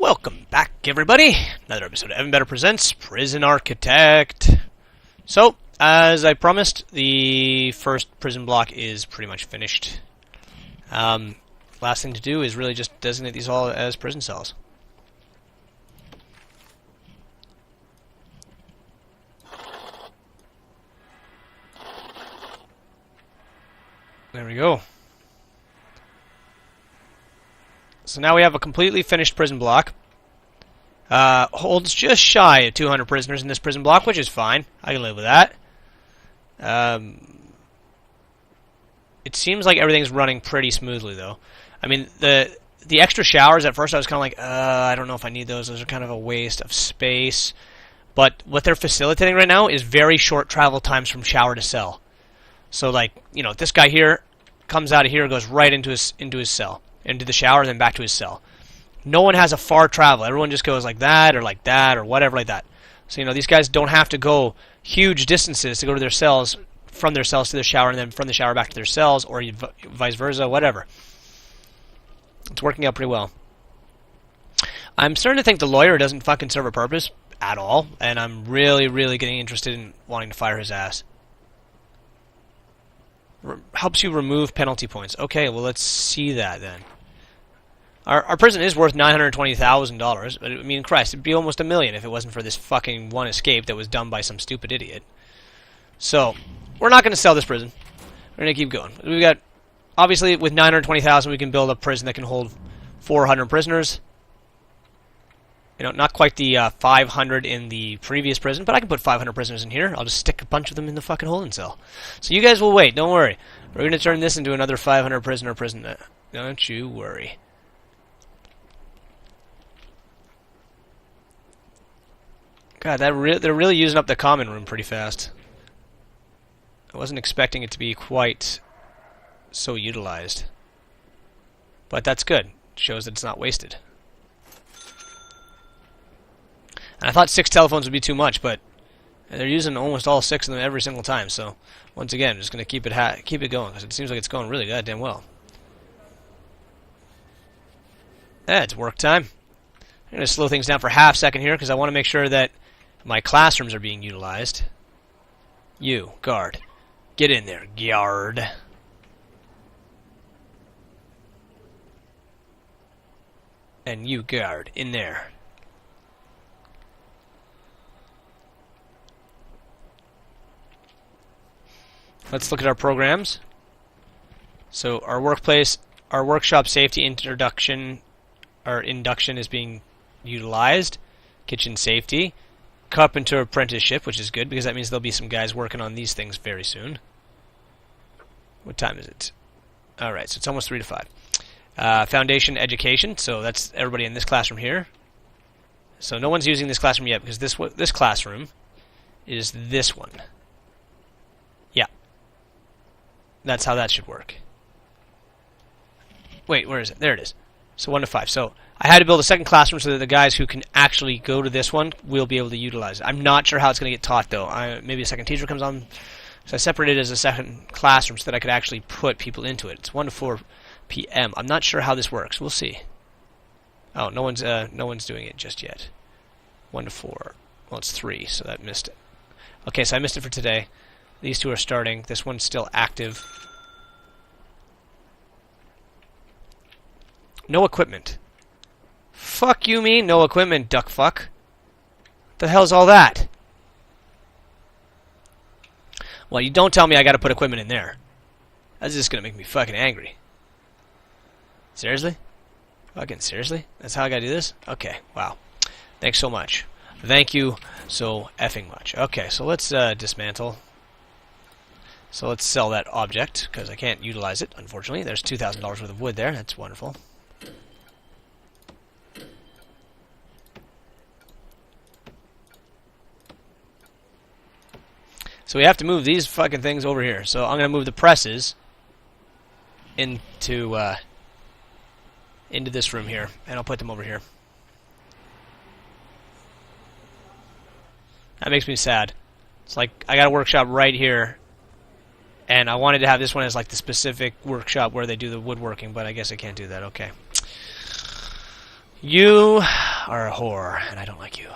Welcome back, everybody. Another episode of Evan Better Presents Prison Architect. So, as I promised, the first prison block is pretty much finished. Last thing to do is really just designate these all as prison cells. There we go. So now we have a completely finished prison block. Holds just shy of 200 prisoners in this prison block, which is fine. I can live with that. It seems like everything's running pretty smoothly, though. I mean, the extra showers, at first I was kind of like, I don't know if I need those. Those are kind of a waste of space. But what they're facilitating right now is very short travel times from shower to cell. So, like, you know, this guy here comes out of here, goes right into his cell. Into the shower, and then back to his cell. No one has a far travel. Everyone just goes like that, or whatever like that. So, you know, these guys don't have to go huge distances to go to their cells, from their cells to the shower, and then from the shower back to their cells, or vice versa, whatever. It's working out pretty well. I'm starting to think the lawyer doesn't fucking serve a purpose at all, and I'm really, really getting interested in wanting to fire his ass. Helps you remove penalty points. Okay, well, let's see that then. Our prison is worth $920,000. I mean, Christ, it'd be almost $1 million if it wasn't for this fucking one escape that was done by some stupid idiot. So, we're not going to sell this prison. We're going to keep going. We've got, obviously, with $920,000, we can build a prison that can hold 400 prisoners. You know, not quite the 500 in the previous prison, but I can put 500 prisoners in here. I'll just stick a bunch of them in the fucking holding cell. So you guys will wait. Don't worry. We're going to turn this into another 500 prisoner prison. Don't you worry. God, they're really using up the common room pretty fast. I wasn't expecting it to be quite so utilized. But that's good. It shows that it's not wasted. And I thought 6 telephones would be too much, but they're using almost all 6 of them every single time. So, once again, I'm just going to keep it going, because it seems like it's going really goddamn well. Yeah, it's work time. I'm going to slow things down for half a second here, because I want to make sure that my classrooms are being utilized. You, guard. Get in there, guard. And you, guard, in there. Let's look at our programs. So our workshop safety induction is being utilized. Kitchen safety. Carpenter apprenticeship, which is good because that means there'll be some guys working on these things very soon. What time is it? Alright, so it's almost 3 to 5. Foundation education, so that's everybody in this classroom here. So no one's using this classroom yet because this classroom is this one. Yeah. That's how that should work. Wait, where is it? There it is. So 1 to 5. So I had to build a second classroom so that the guys who can actually go to this one will be able to utilize it. I'm not sure how it's going to get taught, though. Maybe a second teacher comes on. So I separated it as a second classroom so that I could actually put people into it. It's 1 to 4 p.m. I'm not sure how this works. We'll see. Oh, no one's doing it just yet. 1 to 4. Well, it's 3, so that missed it. Okay, so I missed it for today. These 2 are starting. This one's still active. No equipment. Fuck you mean no equipment, duck fuck. What the hell's all that? Well, you don't tell me I gotta put equipment in there. That's just gonna make me fucking angry. Seriously? Fucking seriously? That's how I gotta do this? Okay, wow. Thanks so much. Thank you so effing much. Okay, so let's dismantle. So let's sell that object, because I can't utilize it, unfortunately. There's $2,000 worth of wood there. That's wonderful. So we have to move these fucking things over here. So I'm going to move the presses into this room here, and I'll put them over here. That makes me sad. It's like I got a workshop right here, and I wanted to have this one as like the specific workshop where they do the woodworking, but I guess I can't do that. Okay. You are a whore, and I don't like you.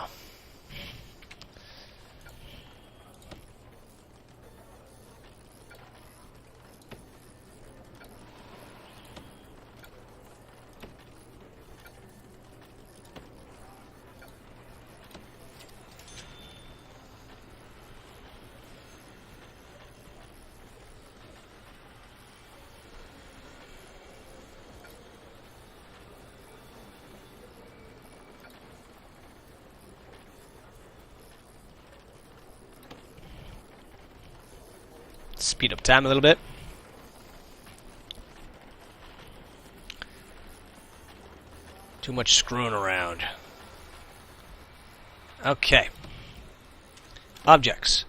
Speed up time a little bit. Too much screwing around. Okay. Objects.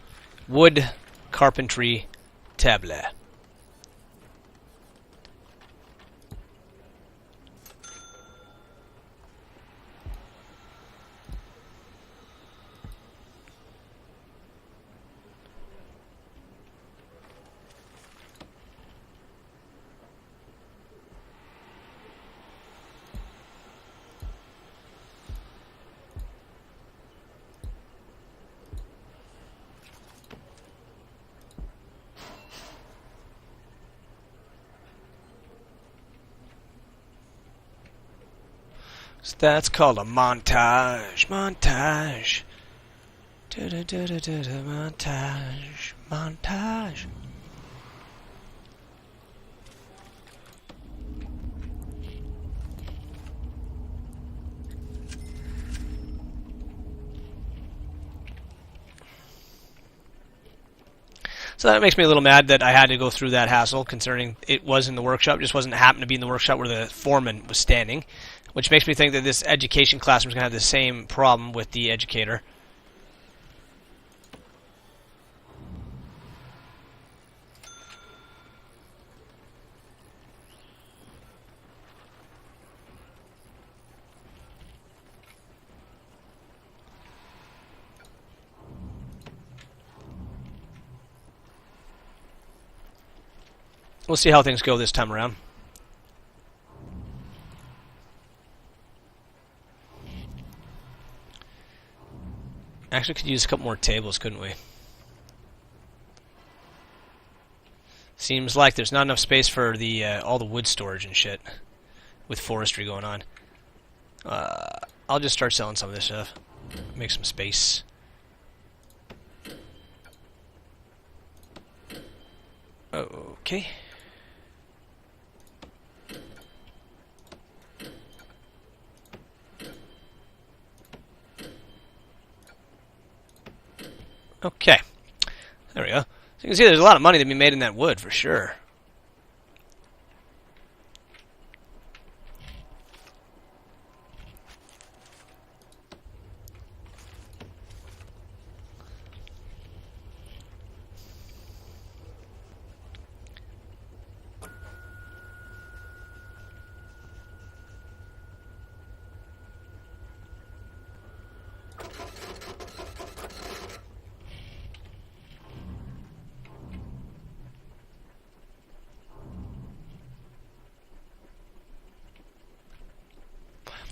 Wood, carpentry, table. So that's called a montage. Montage. Montage. Montage. So that makes me a little mad that I had to go through that hassle, concerning it was in the workshop, just wasn't happened to be in the workshop where the foreman was standing, which makes me think that this education classroom is going to have the same problem with the educator. We'll see how things go this time around. Actually, could use a couple more tables, couldn't we? Seems like there's not enough space for the all the wood storage and shit with forestry going on. I'll just start selling some of this stuff. Make some space. Okay. Okay, there we go. So you can see there's a lot of money to be made in that wood, for sure.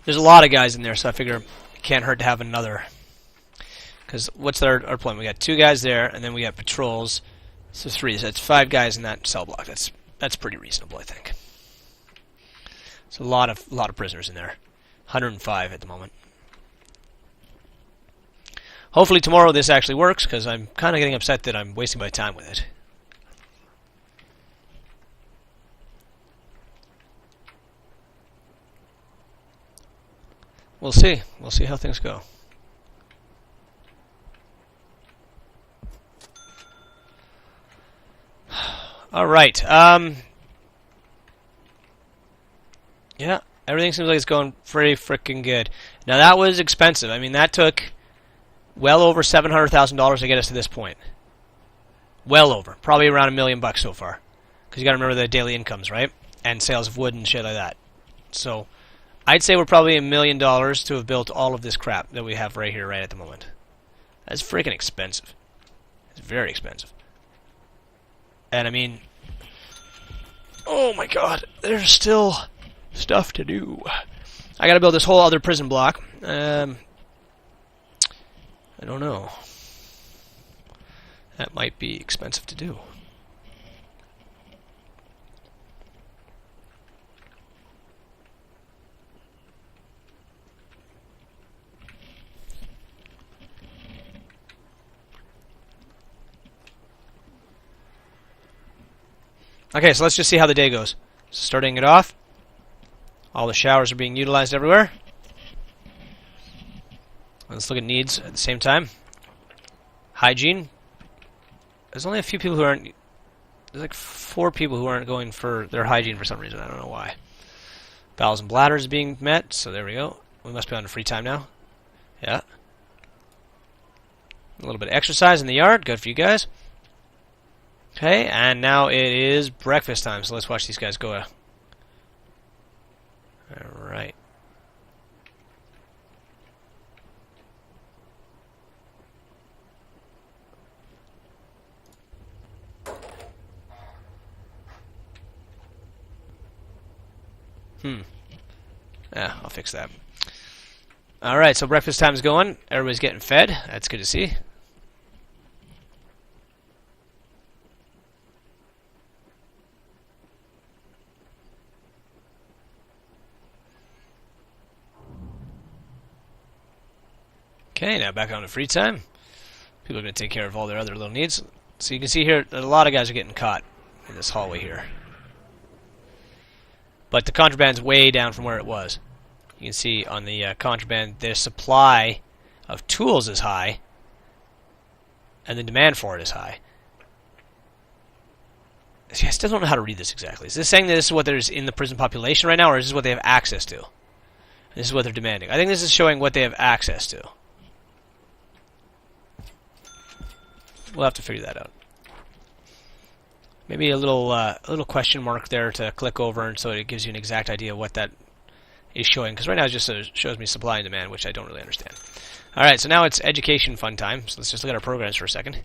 There's a lot of guys in there, so I figure it can't hurt to have another. Because what's our plan? We got 2 guys there, and then we got patrols. So 3. So that's 5 guys in that cell block. That's pretty reasonable, I think. It's a lot of prisoners in there. 105 at the moment. Hopefully tomorrow this actually works, because I'm kind of getting upset that I'm wasting my time with it. We'll see. We'll see how things go. All right. Yeah, everything seems like it's going pretty freaking good. Now that was expensive. I mean, that took well over $700,000 to get us to this point. Well over. Probably around $1 million so far. Because you got to remember the daily incomes, right? And sales of wood and shit like that. So I'd say we're probably $1 million to have built all of this crap that we have right here, right at the moment. That's freaking expensive. It's very expensive. And I mean, oh my god, there's still stuff to do. I gotta build this whole other prison block. I don't know. That might be expensive to do. Okay, so let's just see how the day goes. Starting it off, all the showers are being utilized everywhere. Let's look at needs at the same time. Hygiene. There's only a few people who aren't... There's like 4 people who aren't going for their hygiene for some reason. I don't know why. Bowels and bladders being met, so there we go. We must be on free time now. Yeah. A little bit of exercise in the yard. Good for you guys. Okay, and now it is breakfast time, so let's watch these guys go. Alright. Yeah, I'll fix that. Alright, so breakfast time's going. Everybody's getting fed. That's good to see. Okay, now back on to free time. People are going to take care of all their other little needs. So you can see here that a lot of guys are getting caught in this hallway here. But the contraband's way down from where it was. You can see on the contraband, their supply of tools is high, and the demand for it is high. See, I still don't know how to read this exactly. Is this saying that this is what there's in the prison population right now, or is this what they have access to? This is what they're demanding. I think this is showing what they have access to. We'll have to figure that out. Maybe a little question mark there to click over, and so it gives you an exact idea of what that is showing. Because right now it just shows me supply and demand, which I don't really understand. All right, so now it's education fun time. So let's just look at our programs for a second.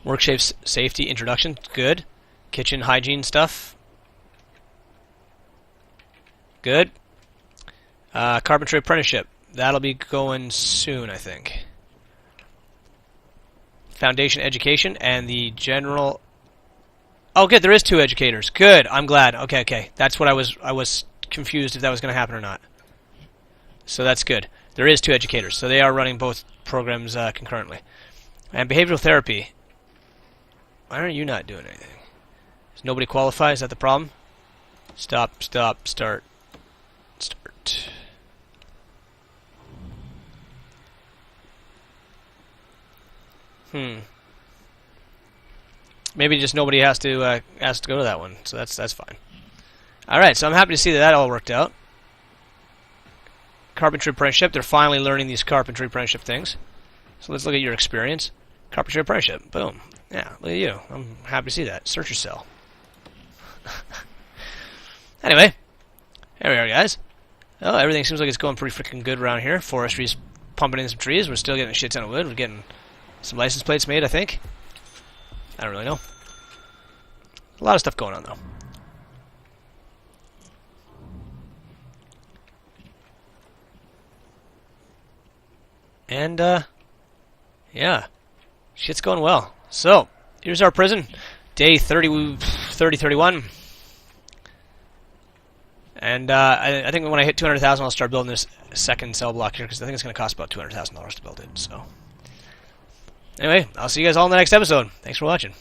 Workplace safety introduction, good. Kitchen hygiene stuff, good. Carpentry apprenticeship, that'll be going soon, I think. Foundation education and the general. Oh, good. There is 2 educators. Good. I'm glad. Okay, okay. That's what I was confused if that was going to happen or not. So that's good. There is 2 educators, so they are running both programs concurrently. And behavioral therapy. Why are you not doing anything? Does nobody qualify? Is that the problem? Stop. Stop. Start. Start. Maybe just nobody has to go to that one, so that's fine. All right, so I'm happy to see that all worked out. Carpentry apprenticeship. They're finally learning these carpentry apprenticeship things. So let's look at your experience. Carpentry apprenticeship. Boom. Yeah, look at you. I'm happy to see that. Search your cell. Anyway, here we are, guys. Oh, everything seems like it's going pretty freaking good around here. Forestry's pumping in some trees. We're still getting a shit ton of wood. We're getting some license plates made, I think. I don't really know. A lot of stuff going on, though. And, yeah. Shit's going well. So, here's our prison. Day 3031. And, I think when I hit 200,000, I'll start building this second cell block here, because I think it's going to cost about $200,000 to build it, so. Anyway, I'll see you guys all in the next episode. Thanks for watching.